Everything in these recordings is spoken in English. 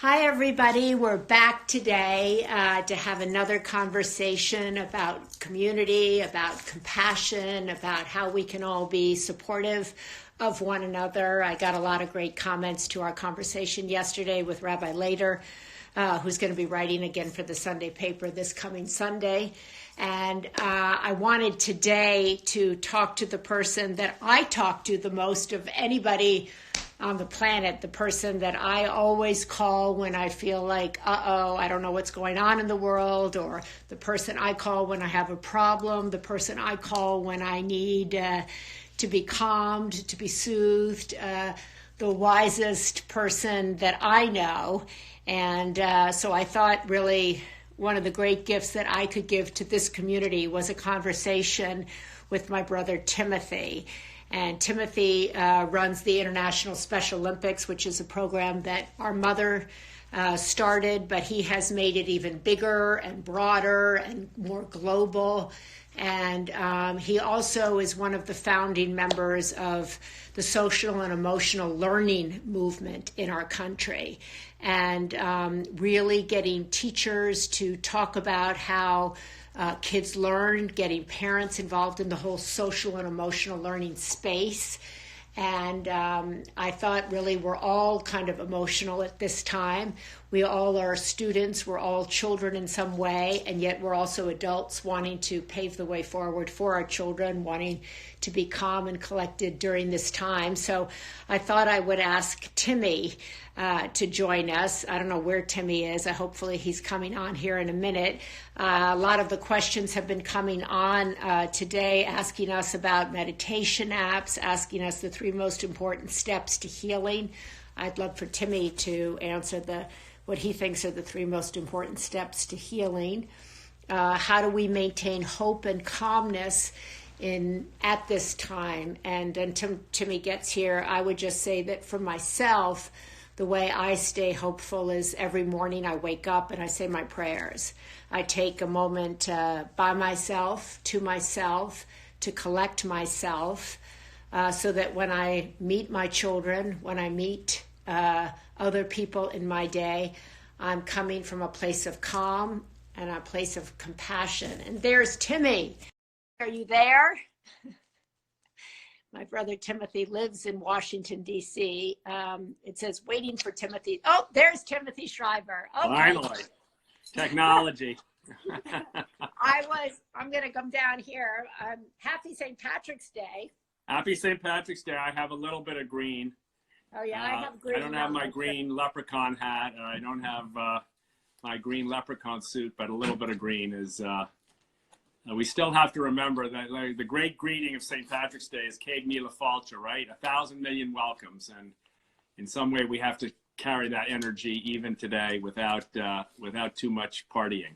Hi, everybody. We're back today to have another conversation about community, about compassion, about how we can all be supportive of one another. I got a lot of great comments to our conversation yesterday with Rabbi Lader, who's going to be writing again for the Sunday paper this coming Sunday. And I wanted today to talk to the person that I talk to the most of anybody on the planet, the person that I always call when I feel like, I don't know what's going on in the world, or the person I call when I have a problem, the person I call when I need to be calmed, to be soothed, the wisest person that I know. And so I thought really one of the great gifts that I could give to this community was a conversation with my brother Timothy. And Timothy runs the International Special Olympics, which is a program that our mother started, but he has made it even bigger and broader and more global. And he also is one of the founding members of the social and emotional learning movement in our country. And really getting teachers to talk about how kids learn, getting parents involved in the whole social and emotional learning space. And I thought really we're all kind of emotional at this time. We all are students, we're all children in some way, and yet we're also adults wanting to pave the way forward for our children, wanting to be calm and collected during this time. So I thought I would ask Timmy to join us. I don't know where Timmy is. Hopefully he's coming on here in a minute. A lot of the questions have been coming on today, asking us about meditation apps, asking us the 3 most important steps to healing. I'd love for Timmy to answer what he thinks are the 3 most important steps to healing. How do we maintain hope and calmness at this time? And until Timmy gets here, I would just say that for myself, the way I stay hopeful is every morning I wake up and I say my prayers. I take a moment by myself, to collect myself, so that when I meet my children, when I meet other people in my day, I'm coming from a place of calm and a place of compassion. And there's Timmy. Are you there? My brother Timothy lives in Washington, D.C. It says waiting for Timothy. Oh, there's Timothy Shriver. Okay. Finally. Technology. I'm going to come down here. Happy St. Patrick's Day. Happy St. Patrick's Day. I have a little bit of green. Oh, yeah, I have green. I don't have my green leprechaun hat, and I don't have my green leprechaun suit, but a little bit of green is... we still have to remember that the great greeting of St. Patrick's Day is Cade Mila Falcha, right? 1,000 million welcomes. And in some way, we have to carry that energy even today without too much partying.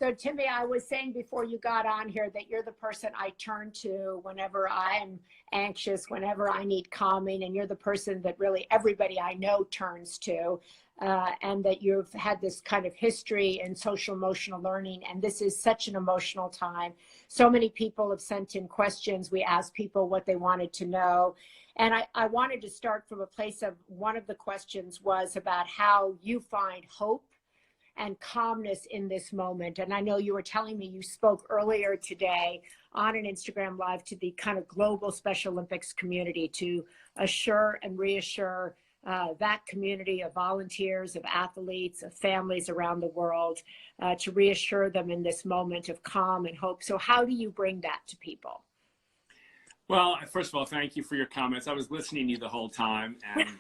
So, Timmy, I was saying before you got on here that you're the person I turn to whenever I'm anxious, whenever I need calming, and you're the person that really everybody I know turns to. And that you've had this kind of history in social emotional learning, and this is such an emotional time. So many people have sent in questions. We asked people what they wanted to know. And I wanted to start from a place of one of the questions was about how you find hope and calmness in this moment. And I know you were telling me you spoke earlier today on an Instagram Live to the kind of global Special Olympics community to assure and reassure that community of volunteers, of athletes, of families around the world, to reassure them in this moment of calm and hope. So how do you bring that to people? Well, first of all, thank you for your comments. I was listening to you the whole time, and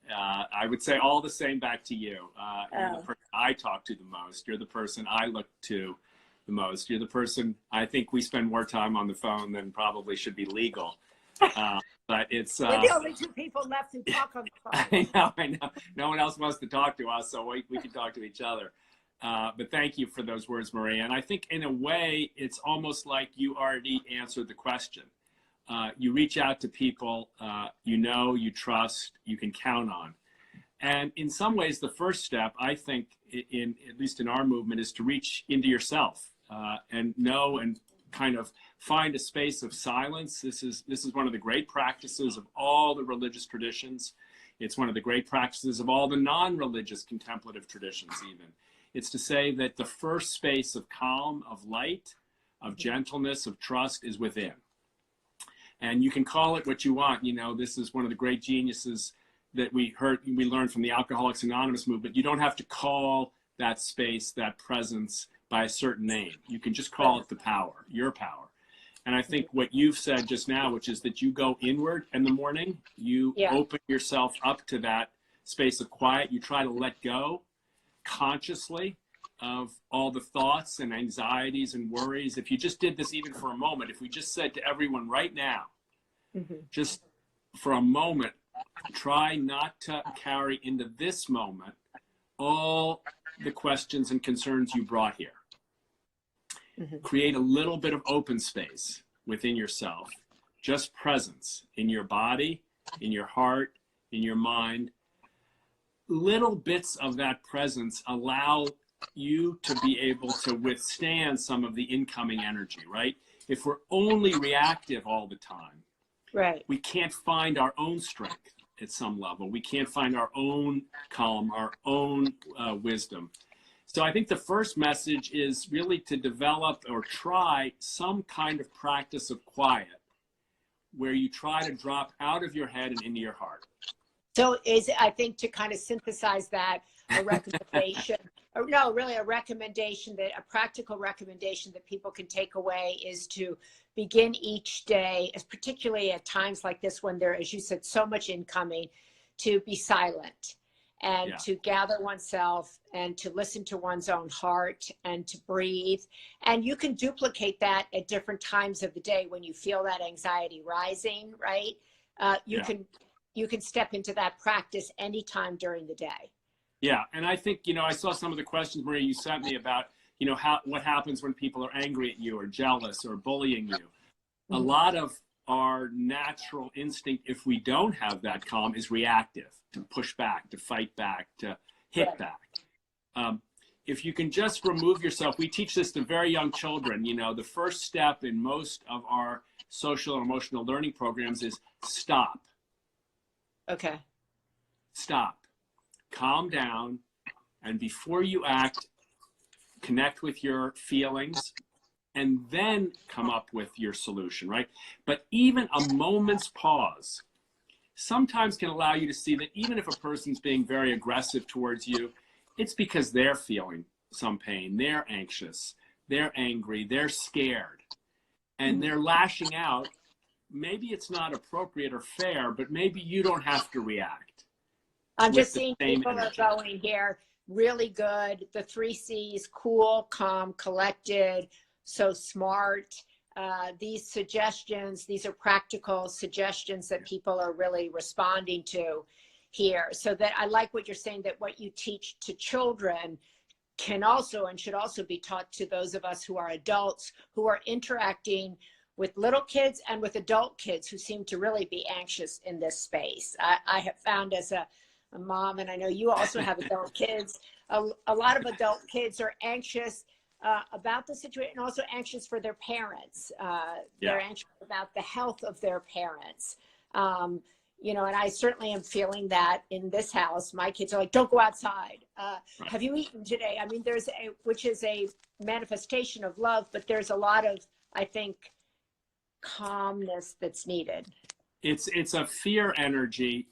I would say all the same back to you. You're the person I talk to the most. You're the person I look to the most. You're the person I think we spend more time on the phone than probably should be legal. But it's we're the only 2 people left who talk on the phone. I know. No one else wants to talk to us, so we can talk to each other. But thank you for those words, Maria. And I think in a way, it's almost like you already answered the question. You reach out to people you trust, you can count on. And in some ways, the first step, I think, at least in our movement, is to reach into yourself and know and kind of find a space of silence. This is one of the great practices of all the religious traditions, It's one of the great practices of all the non-religious contemplative traditions even. It's to say that the first space of calm, of light, of gentleness, of trust is within. And you can call it what you want. You know, this is one of the great geniuses that we learned from the Alcoholics Anonymous movement. You don't have to call that space, that presence by a certain name. You can just call it the power, your power. And I think what you've said just now, which is that you go inward in the morning, you open yourself up to that space of quiet. You try to let go consciously of all the thoughts and anxieties and worries. If you just did this even for a moment, if we just said to everyone right now, just for a moment, try not to carry into this moment all the questions and concerns you brought here. Create a little bit of open space within yourself, just presence in your body, in your heart, in your mind. Little bits of that presence allow you to be able to withstand some of the incoming energy, right? If we're only reactive all the time, we can't find our own strength at some level. We can't find our own calm, our own wisdom. So I think the first message is really to develop or try some kind of practice of quiet where you try to drop out of your head and into your heart. So I think to kind of synthesize that, a recommendation, or no, really a recommendation, that a practical recommendation that people can take away is to begin each day, particularly at times like this when there, as you said, so much incoming, to be silent. And to gather oneself and to listen to one's own heart and to breathe. And you can duplicate that at different times of the day when you feel that anxiety rising, right? You can step into that practice anytime during the day. Yeah, and I think, you know, I saw some of the questions, Maria, you sent me about, you know, what happens when people are angry at you or jealous or bullying you. A lot of our natural instinct, if we don't have that calm, is reactive, to push back, to fight back, to hit back. If you can just remove yourself, we teach this to very young children. You know, the first step in most of our social and emotional learning programs is stop. Stop. Calm down. And before you act, connect with your feelings, and then come up with your solution, right? But even a moment's pause sometimes can allow you to see that even if a person's being very aggressive towards you, it's because they're feeling some pain, they're anxious, they're angry, they're scared, and they're lashing out. Maybe it's not appropriate or fair, but maybe you don't have to react. I'm just seeing people are going here really good. The 3 C's, cool, calm, collected, so smart. These suggestions, these are practical suggestions that people are really responding to here. So that I like what you're saying, that what you teach to children can also and should also be taught to those of us who are adults, who are interacting with little kids and with adult kids who seem to really be anxious in this space. I have found as a mom, and I know you also have adult kids, a lot of adult kids are anxious about the situation, and also anxious for their parents. They're anxious about the health of their parents. You know, and I certainly am feeling that in this house. My kids are like, don't go outside. Have you eaten today? I mean, which is a manifestation of love, but there's a lot of, I think, calmness that's needed. It's a fear energy,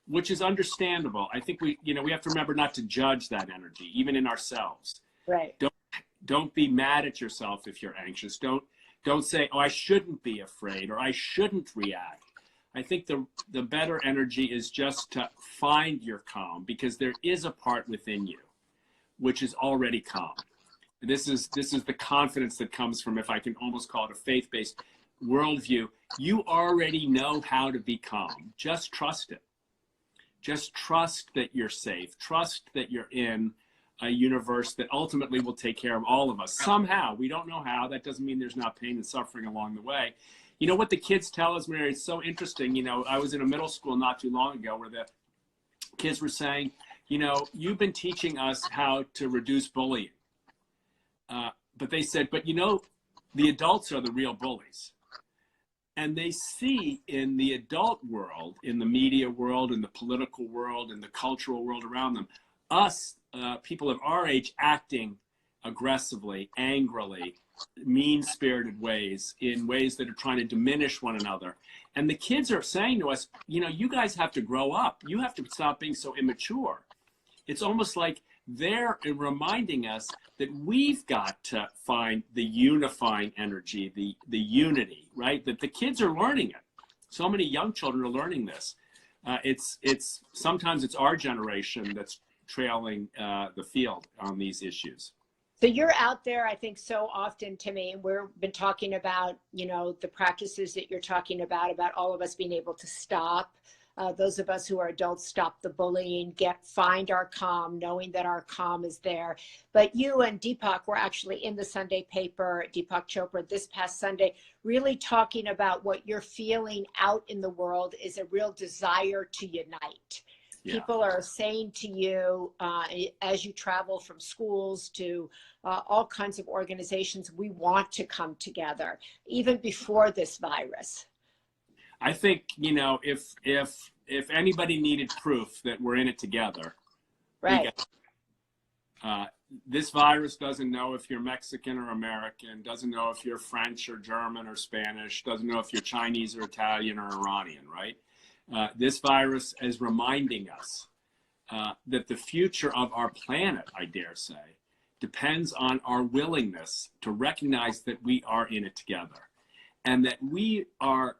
which is understandable. I think we have to remember not to judge that energy, even in ourselves. Right. Don't be mad at yourself if you're anxious. Don't say, oh, I shouldn't be afraid, or I shouldn't react. I think the better energy is just to find your calm, because there is a part within you which is already calm. This is the confidence that comes from, if I can almost call it a faith-based worldview. You already know how to be calm. Just trust it. Just trust that you're safe. Trust that you're in a universe that ultimately will take care of all of us. Somehow, we don't know how. That doesn't mean there's not pain and suffering along the way. You know what the kids tell us, Mary, it's so interesting. You know, I was in a middle school not too long ago where the kids were saying, you know, you've been teaching us how to reduce bullying. But they said, but you know, the adults are the real bullies. And they see in the adult world, in the media world, in the political world, in the cultural world around them, us, people of our age, acting aggressively, angrily, mean-spirited ways, in ways that are trying to diminish one another. And the kids are saying to us, you know, you guys have to grow up. You have to stop being so immature. It's almost like they're reminding us that we've got to find the unifying energy, the unity, right? That the kids are learning it. So many young children are learning this. It's sometimes it's our generation that's trailing the field on these issues. So you're out there, I think, so often, Timmy, and we've been talking about, you know, the practices that you're talking about all of us being able to stop. Those of us who are adults, stop the bullying, find our calm, knowing that our calm is there. But you and Deepak were actually in the Sunday paper, Deepak Chopra, this past Sunday, really talking about what you're feeling out in the world is a real desire to unite. Yeah. People are saying to you, as you travel from schools to all kinds of organizations, we want to come together, even before this virus. I think, you know, if anybody needed proof that we're in it together, right? This virus doesn't know if you're Mexican or American, doesn't know if you're French or German or Spanish, doesn't know if you're Chinese or Italian or Iranian, right? This virus is reminding us that the future of our planet, I dare say, depends on our willingness to recognize that we are in it together, and that we are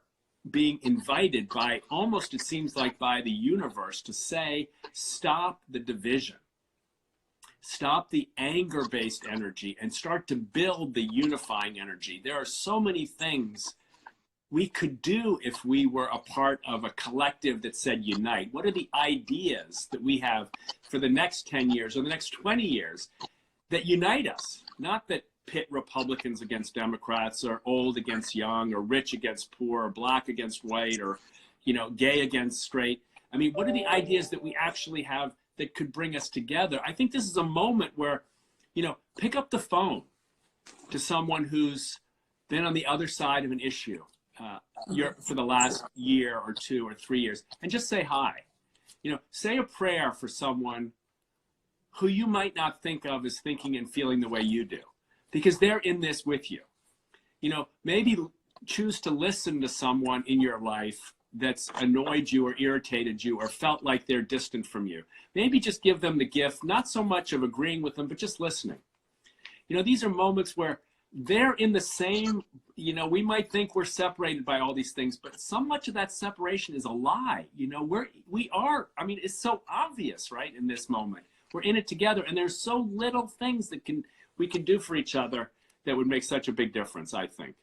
being invited by, almost it seems like by the universe, to say, stop the division, stop the anger-based energy, and start to build the unifying energy. There are so many things we could do if we were a part of a collective that said unite. What are the ideas that we have for the next 10 years or the next 20 years that unite us? Not that pit Republicans against Democrats, or old against young, or rich against poor, or black against white, or, you know, gay against straight. I mean, what are the ideas that we actually have that could bring us together? I think this is a moment where, you know, pick up the phone to someone who's been on the other side of an issue for the last year or 2 or 3 years, and just say hi. You know, say a prayer for someone who you might not think of as thinking and feeling the way you do, because they're in this with you. You know, maybe choose to listen to someone in your life that's annoyed you or irritated you or felt like they're distant from you. Maybe just give them the gift, not so much of agreeing with them, but just listening. You know, these are moments where they're in the same, you know, we might think we're separated by all these things, but so much of that separation is a lie. You know, we are, I mean, it's so obvious, right, in this moment. We're in it together, and there's so little things that we can do for each other that would make such a big difference, I think.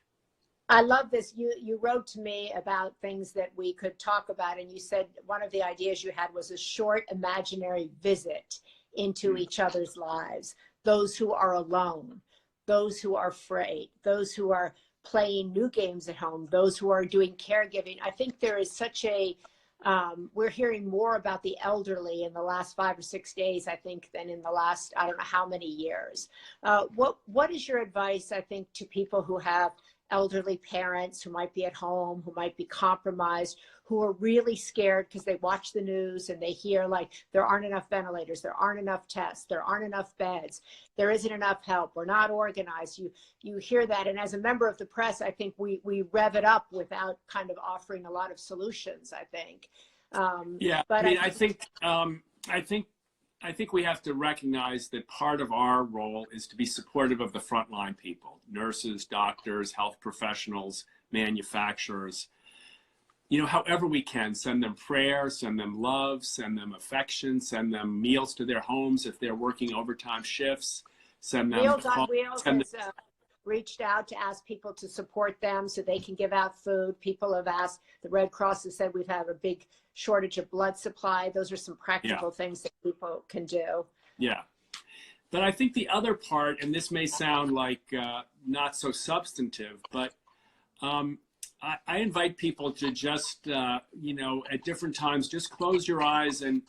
I love this. You wrote to me about things that we could talk about, and you said one of the ideas you had was a short imaginary visit into each other's lives. Those who are alone, those who are afraid, those who are playing new games at home, those who are doing caregiving. I think there is such a, we're hearing more about the elderly in the last 5 or 6 days, I think, than in the last, I don't know how many years. What is your advice, I think, to people who have elderly parents who might be at home, who might be compromised, who are really scared because they watch the news and they hear like there aren't enough ventilators, there aren't enough tests, there aren't enough beds, there isn't enough help, we're not organized. You hear that, and as a member of the press, I think we rev it up without kind of offering a lot of solutions, I think. Yeah, but I mean, I think we have to recognize that part of our role is to be supportive of the frontline people, nurses, doctors, health professionals, manufacturers. You know, however we can, send them prayers, send them love, send them affection, send them meals to their homes if they're working overtime shifts, send them Meals on Wheels has reached out to ask people to support them so they can give out food. People have asked, the Red Cross has said we've had a big shortage of blood supply. Those are some practical things that people can do. Yeah. But I think the other part, and this may sound like not so substantive, but I invite people to just, you know, at different times, just close your eyes and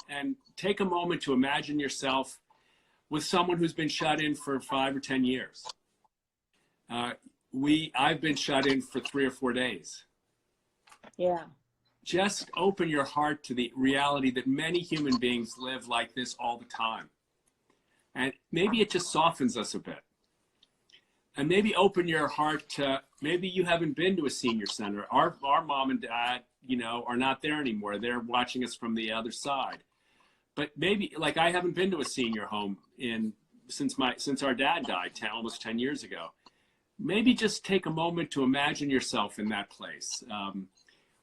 take a moment to imagine yourself with someone who's been shut in for 5 or 10 years. I've been shut in for 3 or 4 days. Yeah. Just open your heart to the reality that many human beings live like this all the time. And maybe it just softens us a bit. And maybe open your heart to, maybe you haven't been to a senior center. Our mom and dad, you know, are not there anymore. They're watching us from the other side. But maybe, like, I haven't been to a senior home since our dad died almost 10 years ago. Maybe just take a moment to imagine yourself in that place.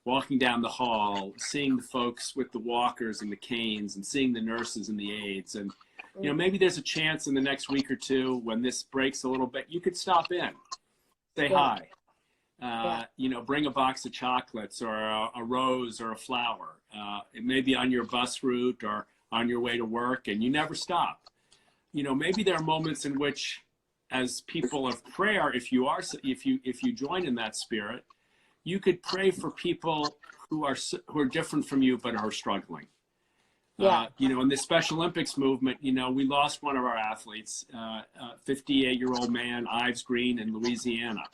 Walking down the hall, seeing the folks with the walkers and the canes, and seeing the nurses and the aides. And, you know, maybe there's a chance in the next week or two when this breaks a little bit, you could stop in, say hi, you know, bring a box of chocolates or a rose or a flower. It may be on your bus route or on your way to work, and you never stop. You know, maybe there are moments in which, as people of prayer, if you join in that spirit, you could pray for people who are different from you but are struggling. Yeah. You know, in the Special Olympics movement, you know, we lost one of our athletes, a 58-year-old man, Ives Green, in Louisiana.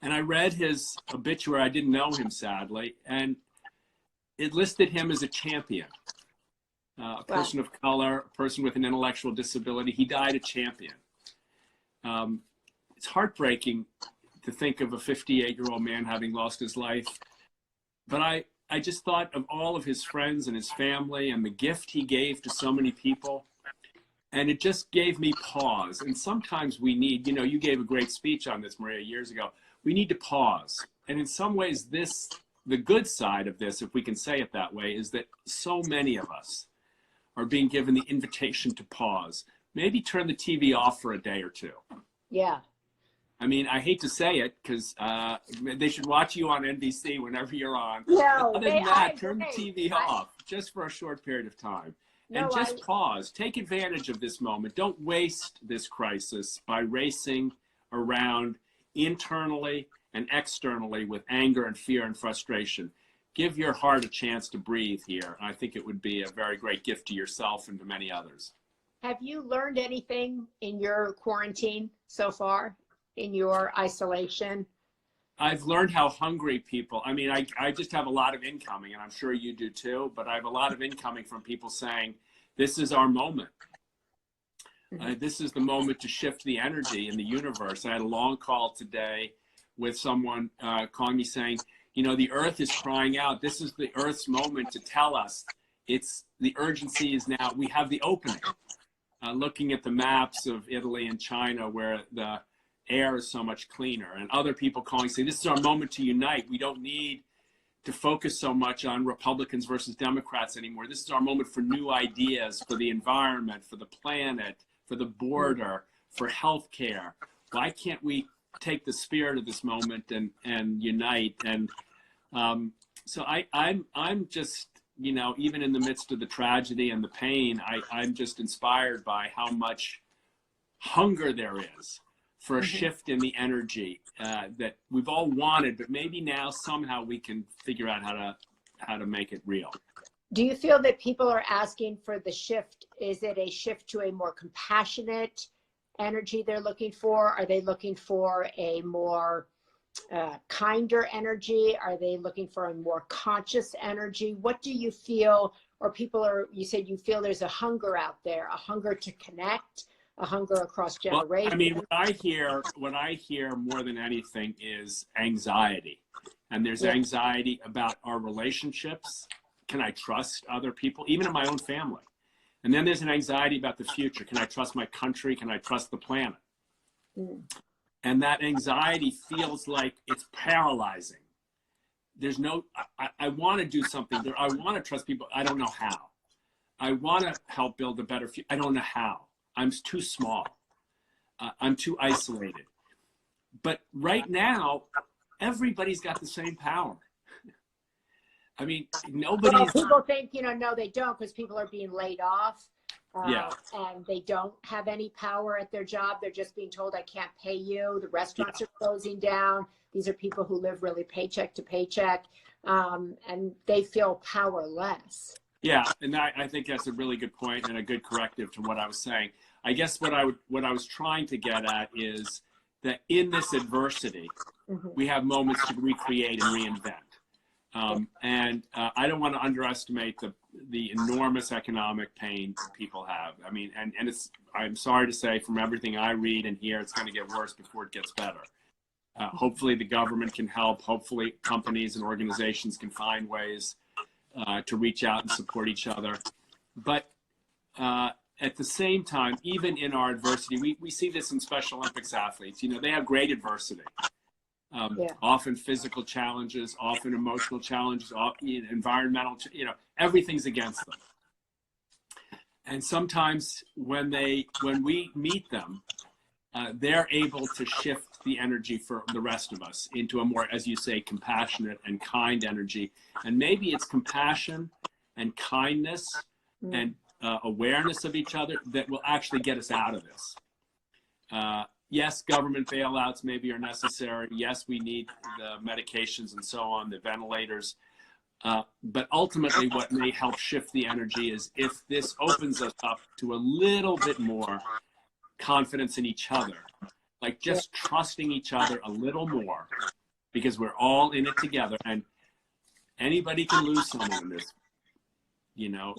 And I read his obituary. I didn't know him, sadly, and it listed him as a champion, a person of color, a person with an intellectual disability. He died a champion. It's heartbreaking to think of a 58-year-old man having lost his life. But I just thought of all of his friends and his family and the gift he gave to so many people. And it just gave me pause. And sometimes we need, you know, you gave a great speech on this, Maria, years ago. We need to pause. And in some ways, the good side of this, if we can say it that way, is that so many of us are being given the invitation to pause. Maybe turn the TV off for a day or two. Yeah. I mean, I hate to say it because they should watch you on NBC whenever you're on. No, other than that, turn the TV off just for a short period of time. And just pause. Take advantage of this moment. Don't waste this crisis by racing around internally and externally with anger and fear and frustration. Give your heart a chance to breathe here. I think it would be a very great gift to yourself and to many others. Have you learned anything in your quarantine so far, in your isolation? I've learned how hungry people, I mean, I just have a lot of incoming, and I'm sure you do too, but I have a lot of incoming from people saying, this is our moment. This is the moment to shift the energy in the universe. I had a long call today with someone calling me saying, you know, the earth is crying out. This is the earth's moment to tell us the urgency is now. We have the opening. Looking at the maps of Italy and China where the air is so much cleaner, and other people calling saying, this is our moment to unite. We don't need to focus so much on Republicans versus Democrats anymore. This is our moment for new ideas, for the environment, for the planet, for the border, for healthcare. Why can't we take the spirit of this moment and unite? And so I'm just, you know, even in the midst of the tragedy and the pain, I'm just inspired by how much hunger there is for a shift in the energy that we've all wanted, but maybe now somehow we can figure out how to make it real. Do you feel that people are asking for the shift? Is it a shift to a more compassionate energy they're looking for? Are they looking for a more kinder energy? Are they looking for a more conscious energy? What do you feel, or you said you feel there's a hunger out there, a hunger to connect, a hunger across generations? Well, I mean, what I hear more than anything is anxiety. And there's anxiety about our relationships. Can I trust other people, even in my own family? And then there's an anxiety about the future. Can I trust my country? Can I trust the planet? And that anxiety feels like it's paralyzing. There's no, I want to do something. I want to trust people. I don't know how. I want to help build a better future. I don't know how. I'm too small. I'm too isolated. But right now, everybody's got the same power. I mean, nobody's... Well, people think, you know, no, they don't, because people are being laid off. And they don't have any power at their job. They're just being told, I can't pay you. The restaurants are closing down. These are people who live really paycheck to paycheck. And they feel powerless. Yeah, and I think that's a really good point and a good corrective to what I was saying. I guess what I was trying to get at is that in this adversity, we have moments to recreate and reinvent. I don't want to underestimate the enormous economic pain people have. I mean, and I'm sorry to say, from everything I read and hear, it's going to get worse before it gets better. Hopefully the government can help. Hopefully companies and organizations can find ways to reach out and support each other. But at the same time, even in our adversity, we see this in Special Olympics athletes. You know, they have great adversity. Often physical challenges, often emotional challenges, environmental, everything's against them. And sometimes when we meet them, they're able to shift the energy for the rest of us into a more, as you say, compassionate and kind energy. And maybe it's compassion and kindness and awareness of each other that will actually get us out of this. Yes, government bailouts maybe are necessary. Yes, we need the medications and so on, the ventilators. But ultimately, what may help shift the energy is if this opens us up to a little bit more confidence in each other, like just trusting each other a little more, because we're all in it together. And anybody can lose someone in this.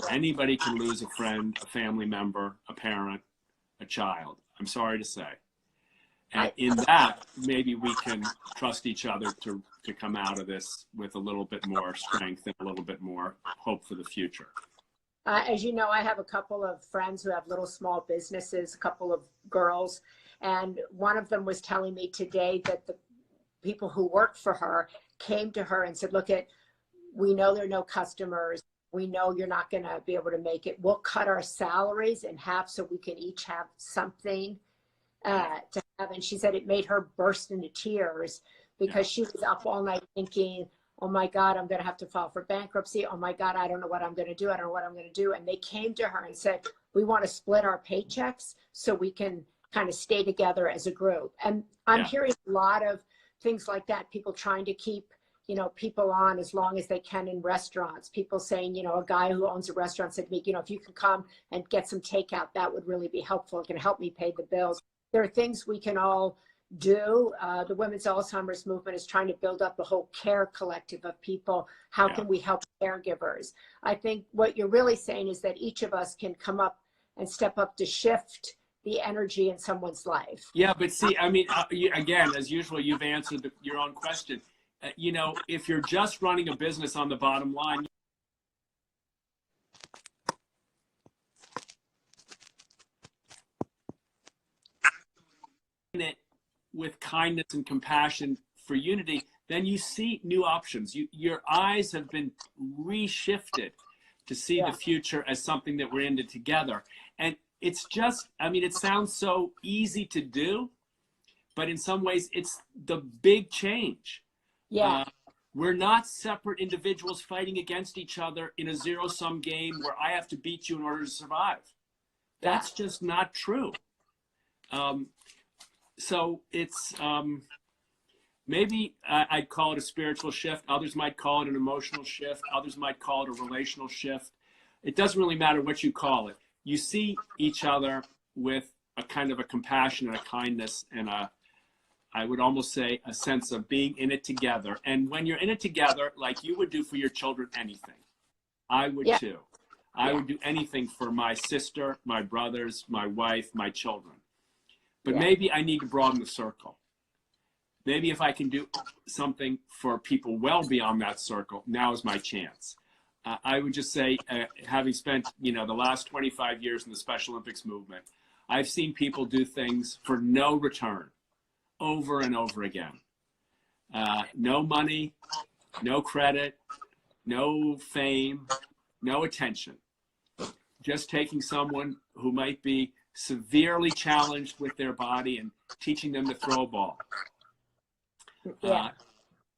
Anybody can lose a friend, a family member, a parent, a child. I'm sorry to say. And in that, maybe we can trust each other to come out of this with a little bit more strength and a little bit more hope for the future. As you know, I have a couple of friends who have little small businesses, a couple of girls, and one of them was telling me today that the people who work for her came to her and said, look, we know there are no customers. We know you're not going to be able to make it. We'll cut our salaries in half so we can each have something to have. And she said it made her burst into tears because she was up all night thinking, oh my God, I'm going to have to file for bankruptcy. Oh my God, I don't know what I'm going to do. I don't know what I'm going to do. And they came to her and said, we want to split our paychecks so we can kind of stay together as a group. And I'm hearing a lot of things like that, people trying to keep people on as long as they can in restaurants. People saying, a guy who owns a restaurant said to me, if you can come and get some takeout, that would really be helpful. It can help me pay the bills. There are things we can all do. The Women's Alzheimer's Movement is trying to build up the whole care collective of people. How can we help caregivers? I think what you're really saying is that each of us can come up and step up to shift the energy in someone's life. Yeah, but see, I mean, again, as usual, you've answered your own question. If you're just running a business on the bottom line, it with kindness and compassion for unity, then you see new options. Your eyes have been reshifted to see the future as something that we're in it together. And it's just, I mean, it sounds so easy to do, but in some ways it's the big change. We're not separate individuals fighting against each other in a zero-sum game where I have to beat you in order to survive. That's just not true. So it's maybe I'd call it a spiritual shift. Others might call it an emotional shift. Others might call it a relational shift. It doesn't really matter what you call it. You see each other with a kind of a compassion and a kindness and I would almost say a sense of being in it together. And when you're in it together, like you would do for your children, anything. I would too. I would do anything for my sister, my brothers, my wife, my children. But maybe I need to broaden the circle. Maybe if I can do something for people well beyond that circle, now is my chance. I would just say, having spent, the last 25 years in the Special Olympics movement, I've seen people do things for no return over and over again. No money, no credit, no fame, no attention. Just taking someone who might be severely challenged with their body and teaching them to throw a ball.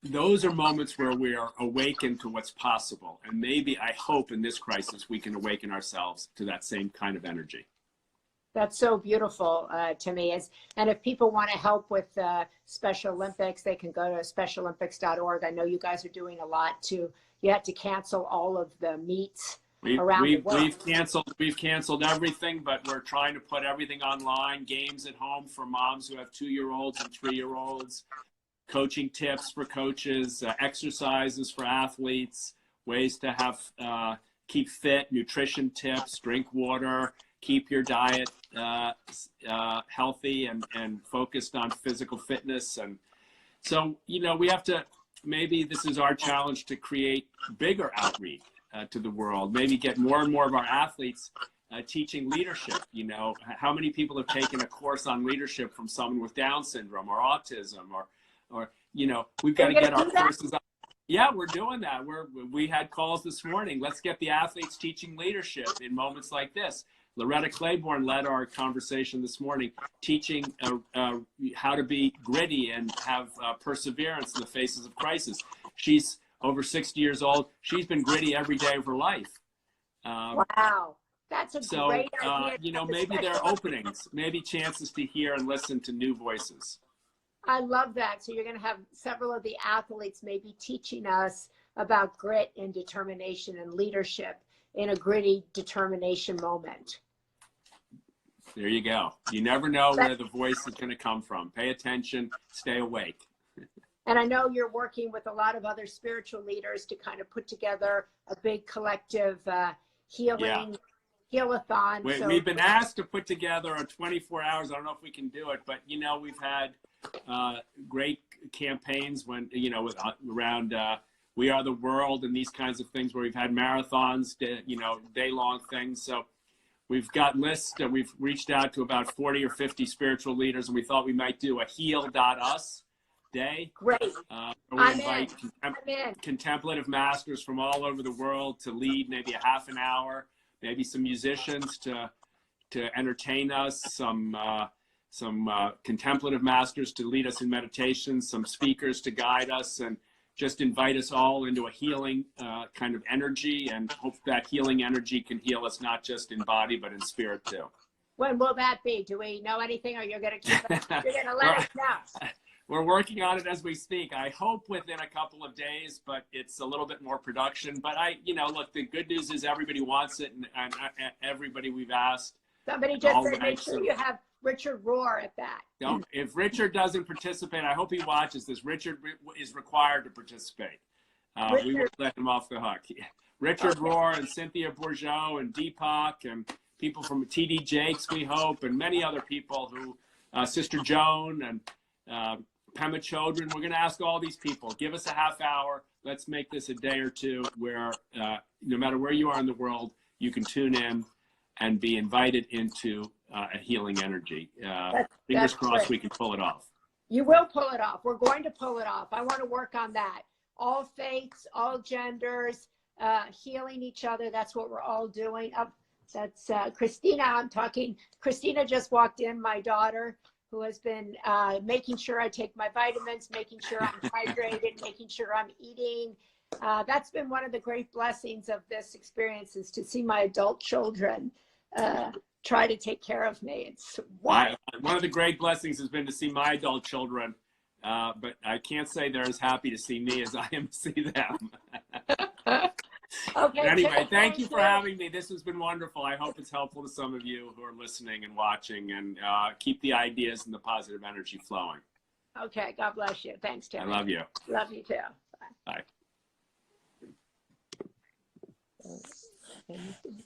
Those are moments where we are awakened to what's possible. And maybe, I hope in this crisis, we can awaken ourselves to that same kind of energy. That's so beautiful to me. And if people want to help with Special Olympics, they can go to specialolympics.org. I know you guys are doing a lot too. You had to cancel all of the meets around the world. We've canceled everything, but we're trying to put everything online. Games at home for moms who have 2-year-olds and 3-year-olds. coaching tips for coaches, exercises for athletes, ways to have keep fit, nutrition tips, drink water, keep your diet healthy and focused on physical fitness. And so, we have to, maybe this is our challenge to create bigger outreach to the world, maybe get more and more of our athletes teaching leadership. How many people have taken a course on leadership from someone with Down syndrome or autism or we've got to get our courses up. Yeah, we're doing that. We had calls this morning. Let's get the athletes teaching leadership in moments like this. Loretta Claiborne led our conversation this morning, teaching how to be gritty and have perseverance in the faces of crisis. She's over 60 years old. She's been gritty every day of her life. Wow. That's a great idea. Maybe there are openings, maybe chances to hear and listen to new voices. I love that. So you're going to have several of the athletes maybe teaching us about grit and determination and leadership in a gritty determination moment. There you go. You never know where the voice is going to come from. Pay attention, stay awake. And I know you're working with a lot of other spiritual leaders to kind of put together a big collective healing heal-a-thon. We've been asked to put together a 24 hours. I don't know if we can do it, but we've had great campaigns when around We Are the World and these kinds of things where we've had marathons, day-long things. So we've got lists and we've reached out to about 40 or 50 spiritual leaders, and we thought we might do a heal.us day. Great. We invite contemplative masters from all over the world to lead maybe a half an hour, maybe some musicians to entertain us, some contemplative masters to lead us in meditation, some speakers to guide us, and just invite us all into a healing kind of energy, and hope that healing energy can heal us not just in body but in spirit too. When will that be? Do we know anything, or you're going to keep it? You're going to let us know? We're working on it as we speak. I hope within a couple of days, but it's a little bit more production. But look, the good news is everybody wants it, and everybody we've asked. Somebody just said, make sure you have Richard Rohr at that. No, if Richard doesn't participate, I hope he watches this. Richard is required to participate. We won't let him off the hook. Richard Rohr and Cynthia Bourgeot and Deepak and people from TD Jakes, we hope, and many other people who, Sister Joan and Pema Chodron. We're going to ask all these people, give us a half hour. Let's make this a day or two where no matter where you are in the world, you can tune in and be invited into a healing energy. Fingers crossed we can pull it off. You will pull it off. We're going to pull it off. I want to work on that. All faiths, all genders, healing each other. That's what we're all doing. That's Christina. I'm talking. Christina just walked in, my daughter, who has been making sure I take my vitamins, making sure I'm hydrated, making sure I'm eating. That's been one of the great blessings of this experience, is to see my adult children try to take care of me. It's wild. One of the great blessings has been to see my adult children, but I can't say they're as happy to see me as I am to see them. Okay. Anyway, thank you for having me. This has been wonderful. I hope it's helpful to some of you who are listening and watching, and keep the ideas and the positive energy flowing. Okay. God bless you. Thanks, Tim. I love you. Love you too. Bye. Bye.